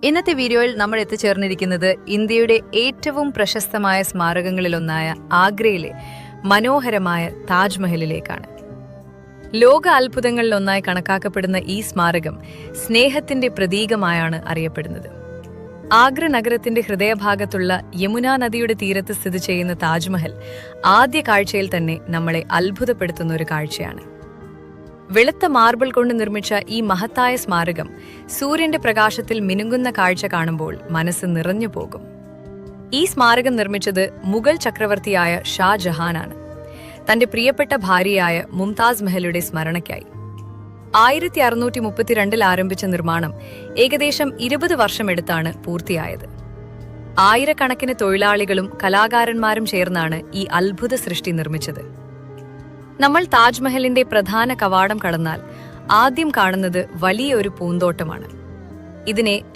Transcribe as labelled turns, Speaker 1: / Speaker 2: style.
Speaker 1: ഇന്നത്തെ വീഡിയോയിൽ നമ്മൾ എത്തിച്ചേർന്നിരിക്കുന്നത് ഇന്ത്യയുടെ ഏറ്റവും പ്രശസ്തമായ സ്മാരകങ്ങളിലൊന്നായ ആഗ്രയിലെ മനോഹരമായ താജ്മഹലിലേക്കാണ്. ലോക അത്ഭുതങ്ങളിലൊന്നായി കണക്കാക്കപ്പെടുന്ന ഈ സ്മാരകം സ്നേഹത്തിന്റെ പ്രതീകമായാണ് അറിയപ്പെടുന്നത്. ആഗ്ര നഗരത്തിന്റെ ഹൃദയഭാഗത്തുള്ള യമുന നദിയുടെ തീരത്ത് സ്ഥിതി ചെയ്യുന്ന താജ്മഹൽ ആദ്യ കാഴ്ചയിൽ തന്നെ നമ്മളെ അത്ഭുതപ്പെടുത്തുന്ന ഒരു കാഴ്ചയാണ്. വെളുത്ത മാർബിൾ കൊണ്ട് നിർമ്മിച്ച ഈ മഹത്തായ സ്മാരകം സൂര്യന്റെ പ്രകാശത്തിൽ മിനുങ്ങുന്ന കാഴ്ച കാണുമ്പോൾ മനസ്സ് നിറഞ്ഞു പോകും. ഈ സ്മാരകം നിർമ്മിച്ചത് മുഗൾ ചക്രവർത്തിയായ ഷാജഹാനാണ്, തന്റെ പ്രിയപ്പെട്ട ഭാര്യയായ മുംതാസ് മഹലുടെ സ്മരണയ്ക്കായി. 1632 ആരംഭിച്ച നിർമ്മാണം ഏകദേശം 20 വർഷമെടുത്താണ് പൂർത്തിയായത്. ആയിരക്കണക്കിന് തൊഴിലാളികളും കലാകാരന്മാരും ചേർന്നാണ് ഈ അത്ഭുത സൃഷ്ടി നിർമ്മിച്ചത്. നമ്മൾ താജ്മഹലിന്റെ പ്രധാന കവാടം കടന്നാൽ ആദ്യം കാണുന്നത് വലിയൊരു പൂന്തോട്ടമാണ്. ഇതിനെ